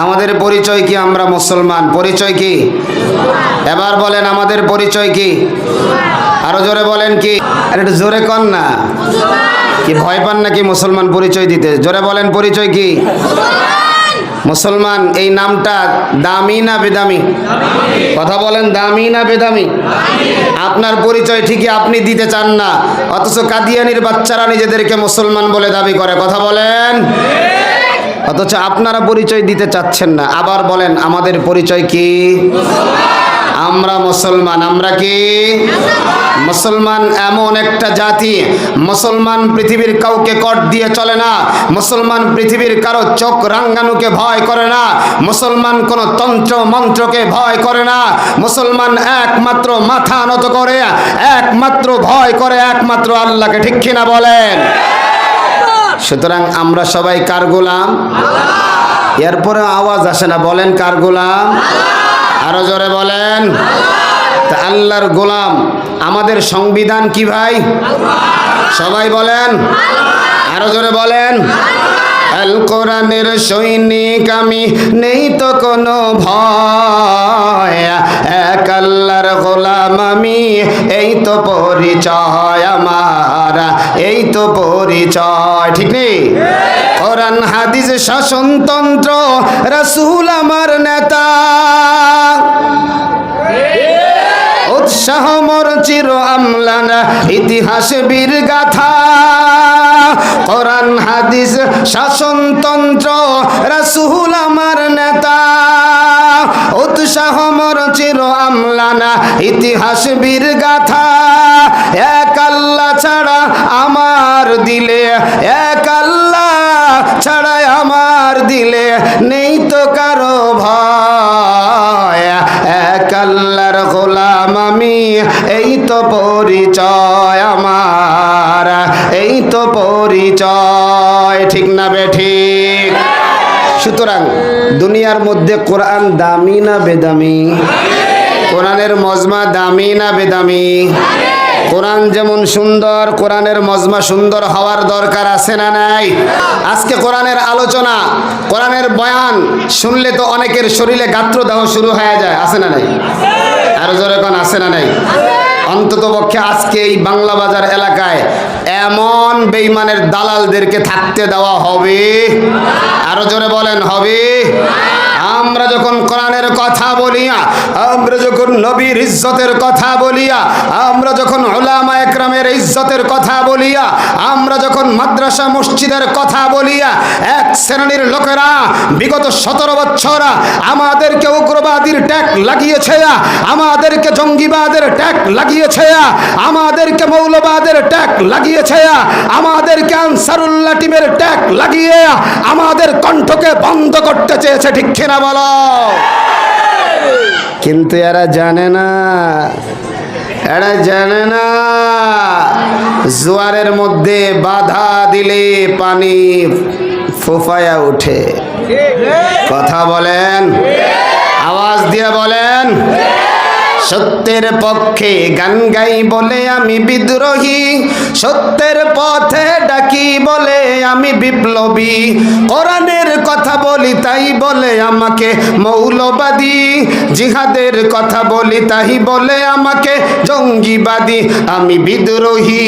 আমাদের পরিচয় কি? আমরা মুসলমান। পরিচয় কি? এবার বলেন আমাদের পরিচয় কি? আরো জোরে বলেন কি? আর একটু জোরে কন না, কি ভয় পান নাকি মুসলমান পরিচয় দিতে? জোরে বলেন পরিচয় কি? মুসলমান এই নামটা দামি না বেদামি? কথা বলেন, দামি না বেদামি? আপনার পরিচয় ঠিকই আপনি দিতে চান না, অথচ কাদিয়ানির বাচ্চারা নিজেদেরকে মুসলমান বলে দাবি করে। কথা বলেন, অথচ আপনারা পরিচয় দিতে চাচ্ছেন না। আবার বলেন আমাদের পরিচয় কি? আমরা মুসলমান। আমরা কি মুসলমান? এমন একটা জাতি, মুসলমান পৃথিবীর কাউকে কট দিয়ে চলে না, মুসলমান পৃথিবীর কারো চোখ রাঙ্গানুকে ভয় করে না, মুসলমান কোনো তন্ত্র মন্ত্রকে ভয় করে না, মুসলমান একমাত্র মাথা নত করে, একমাত্র ভয় করে একমাত্র আল্লাহকে। ঠিক কিনা বলেন? সুতরাং আমরা সবাই কার গোলাম? এরপরে আওয়াজ আসে না, বলেন কার গোলাম? আরো জোরে বলেন। তা আল্লাহর গোলাম। আমাদের সংবিধান কি ভাই? সবাই বলেন, আরো জোরে বলেন। আল কোরআনের সৈনিক আমি, নেই তো কোনো ভয়, এক আল্লাহর গোলাম আমি, এই তো পরিচয় আমার, এই তো পরিচয়। ঠিক নেই? কোরআন হাদিস শাসনতন্ত্র, রাসূল আমার নেতা, উৎসাহ মোর চির আমলান, ইতিহাস বীর গাথা। কোরআন হাদিস শাসনতন্ত্র, রাসূল আমার নেতা, উৎসাহ মোর চির আমলান, ইতিহাস বীর গাথা। এক আল্লাহ ছাড়া আমার দিলে, এক আল্লাহ ছাড়া আমার দিলে, নেই তো কারো ভয়, এক আল্লাহর গোলাম আমি, এই তো পরিচয় আমার, এই তো পরিচয়। ঠিক না বেঠিক? সুতরাং দুনিয়ার মধ্যে কোরআন দামি না বেদামি? কোরআনের মজমা দামি না বেদামি? কোরআন যেমন সুন্দর, কোরআনের মজমা সুন্দর হওয়ার দরকার আছে না নাই? আজকে কোরআনের আলোচনা, কোরআনের বয়ান শুনলে তো অনেকের শরীরে গাত্রদাহ শুরু হয়ে যায়, আছে না নাই? আরো জোরে কোন আছে না নাই? অন্তত পক্ষে আজকে এই বাংলা বাজার এলাকায় এমন বেঈমানের দালালদেরকে থাকতে দেওয়া হবে? আরো জোরে বলেন, হবে? আমরা যখন কোরআনের কথা বলিয়া, আমরা যখন নবীর ইজ্জতের কথা বলিয়া, আমরা যখন উলামা একরামের ইজ্জতের কথা বলিয়া, আমরা যখন মাদ্রাসা মসজিদের কথা বলিয়া, এক শ্রেণীর লোকেরা বিগত 17 বছর আমাদেরকে উগ্রবাদীর ট্যাগ লাগিয়েছে, আমাদেরকে জঙ্গিবাদের ট্যাগ লাগিয়েছে, আমাদেরকে মৌলবাদের ট্যাগ লাগিয়েছে, আমাদেরকে আনসারুল্লাহ টিমের ট্যাগ লাগিয়ে আমাদের কণ্ঠকে বন্ধ করতে চেয়েছে। ঠিক কিনা বলো? কিন্তু এরা জানে না, এরা জানে না জোয়ারের মধ্যে বাধা দিলে পানি ফোফায়া উঠে। কথা বলেন, আওয়াজ দিয়ে বলেন। সত্যের পক্ষে গান গাই বলে আমি বিদ্রোহী, সত্যের পথে ডাকি বলে আমি বিপ্লবী, কোরআনের কথা বলি তাই বলে আমাকে মৌলবাদী, জিহাদের কথা বলি তাই বলে আমাকে জঙ্গিবাদী। আমি বিদ্রোহী,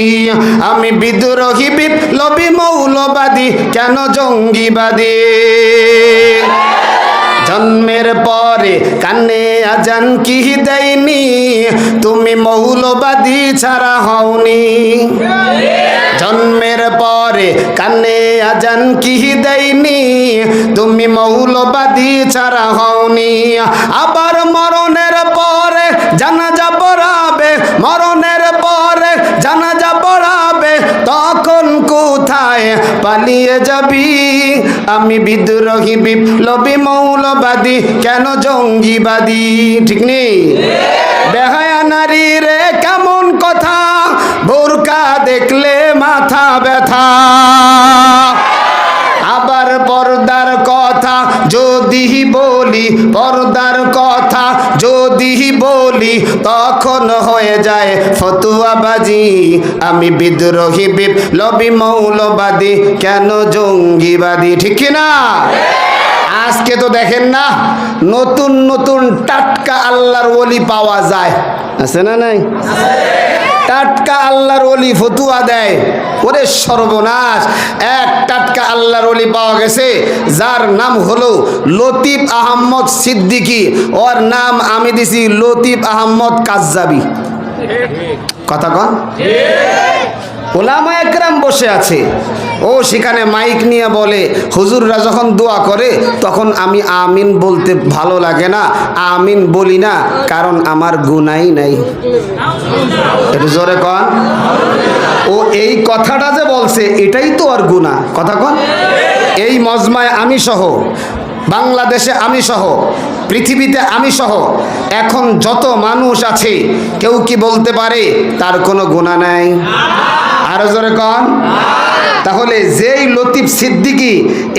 আমি বিদ্রোহী, বিপ্লবী, মৌলবাদী, কেন জঙ্গিবাদী? জন্মের পরে কানে আজান কি দেয়নি, তুমি মৌলবাদী ছাড়া হওনি। জন্মের পরে কানে আজান কি দেয়নি, তুমি মৌলবাদী ছাড়া হওনি। আবার মরণের পরে জানাজা পড়াবে, মরণের পরে জানাজা পড়াবে, তখন কোথায় পালিয়ে যাবি? আমি বিদ্রোহী, বিপ্লবী, মৌলবাদী, কেন জঙ্গিবাদী? ঠিক নেই? বেহায়া নারী রে কেমন কথা, বোরকা দেখলে মাথা ব্যথা। আবার পর্দার কথা যদি বলি, পর্দার কথা যদি বলি, তখন হয়ে যায় ফতুয়াবাজি। আমি বিদ্রোহী, বিপ্লবী, মৌলবাদী, কেন জঙ্গিবাদী? ঠিক না? আজকে তো দেখেন না, নতুন নতুন টাটকা আল্লাহর ওলি পাওয়া যায়, আছে না নাই? টাটকা আল্লাহর ওলি ফতুয়া দেয়। ওরে সর্বনাশ, এক টাটকা আল্লাহর ওলি পাওয়া গেছে যার নাম হলো লতিফ আহমদ সিদ্দিকী। ওর নাম আমি দিছি লতিফ আহমদ কাজ্জাবী। কথা কন, ওলামা একরাম বসে আছে, ও সেখানে মাইক নিয়ে বলে হুজুররা যখন দোয়া করে তখন আমি আমিন বলতে ভালো লাগে না, আমিন বলি না, কারণ আমার গুনাই নাই। একটু জোরে কন। ও এই কথাটা যে বলছে এটাই তো আর গুনাহ। কথা কন। এই মজমায় আমি সহ, বাংলাদেশে আমি সহ, পৃথিবীতে আমি সহ এখন যত মানুষ আছে, কেউ কি বলতে পারে তার কোনো গুনাহ নাই? আরো জোরে কন। তাহলে যেই লতিফ সিদ্দিকী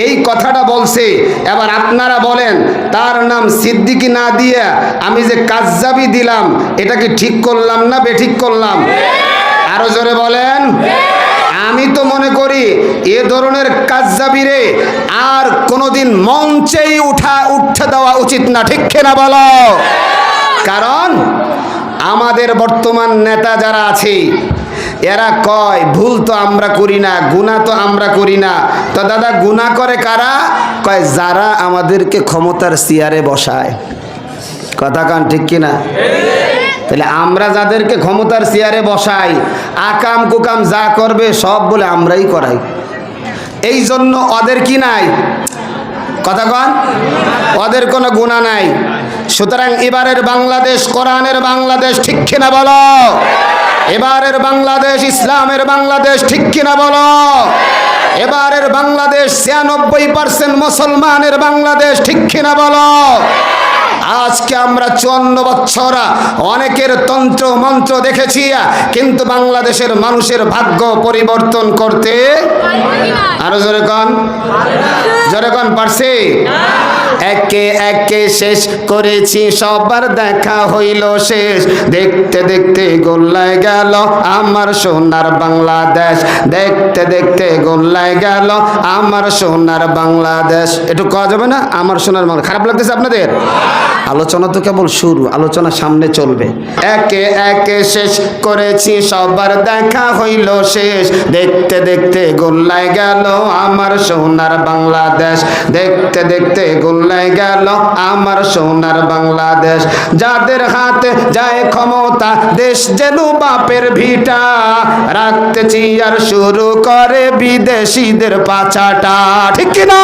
এই কথাটা বলছে, এবার আপনারা বলেন তার নাম সিদ্দিকী না দিয়ে আমি যে কাজ্জাবী দিলাম, এটা কি ঠিক করলাম না বেঠিক করলাম? আরো জোরে বলেন। আমি তো মনে করি এ ধরনের কাজ্জাবীরে আর কোনোদিন মঞ্চেই উঠতে দেওয়া উচিত না, ঠিক কিনা বলো? কারণ আমাদের বর্তমান নেতা যারা আছে এরা কয় ভুল তো আমরা করি না, গুনাহ তো আমরা করি না। তো দাদা গুনাহ করে কারা? কয় যারা আমাদেরকে ক্ষমতার চেয়ারে বসায়। কথা কান ঠিক কিনা? তাহলে আমরা যাদেরকে ক্ষমতার চেয়ারে বসাই, আকাম কুকাম যা করবে সব বলে আমরাই করাই। এই জন্য ওদের কি নাই? কথা কন। ওদের কোনো গুনাহ নাই। সুতরাং এবারের বাংলাদেশ কোরআনের বাংলাদেশ, ঠিক কিনা বলো? এবারের বাংলাদেশ ইসলামের বাংলাদেশ, ঠিক কিনা বলো? এবারের বাংলাদেশ 96% মুসলমানের বাংলাদেশ, ঠিক কিনা বলো? আজকে আমরা 54 বছর অনেকের তন্ত্র মন্ত্র দেখেছি, কিন্তু বাংলাদেশের মানুষের ভাগ্য পরিবর্তন করতে আরো জোরে কন, জোরে কন, পারছে? একে একে শেষ করেছি, সবার দেখা হইল শেষ, দেখতে দেখতে গোল্লায় গেল আমার সোনার বাংলাদেশ, দেখতে দেখতে গোল্লায় গেল আমার সোনার বাংলাদেশ। একটু কওয়া যাবে না আমার সোনার বাংলা? খারাপ লাগতেছে আপনাদের? আলোচনা তো কেবল শুরু, আলোচনা সামনে চলবে। একে একে শেষ করেছি, সবার দেখা হইল শেষ, দেখতে দেখতে গোল্লায় গেল আমার সোনার বাংলাদেশ, দেখতে দেখতে গোল্লায় গেল আমার সোনার বাংলাদেশ। যাদের হাতে যায় ক্ষমতা, দেশ যেন বাপের ভিটা, রাখতে চিয়ার শুরু করে বিদেশিদের পাছাটা, ঠিক কিনা?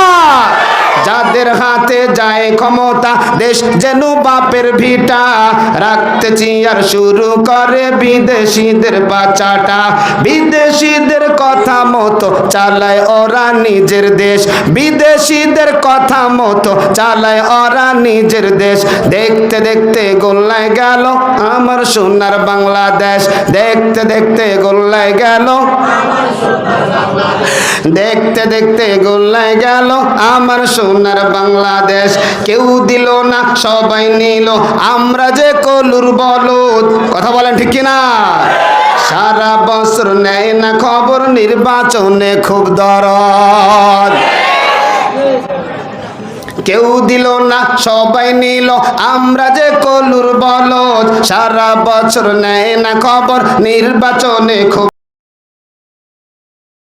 যাদের হাতে যায় ক্ষমতা, দেশ যেন বাপের ভিটা, রাখতে চিয়ার শুরু করে বিদেশিদের পাছাটা। বিদেশিদের কথা মতো চালায় ওরা নিজের দেশ, বিদেশিদের কথা মতো চালায় ওরা নিজের দেশ, দেখতে দেখতে গোল্লায় গেল আমার সোনার বাংলাদেশ, দেখতে দেখতে গোল্লায় গেল, দেখতে দেখতে গোল্লায় গেল আমার সোনার বাংলাদেশ। কেউ দিল না সবাই নিল, আমরা যে কলুর বলদ। কথা বলেন ঠিক কিনা? সারা বছর নেয় না খবর, নির্বাচনে খুব দরদ। কেউ দিল না সবাই নিল, আমরা যে কলুর বলদ, সারা বছর নেয় না খবর, নির্বাচনে খুব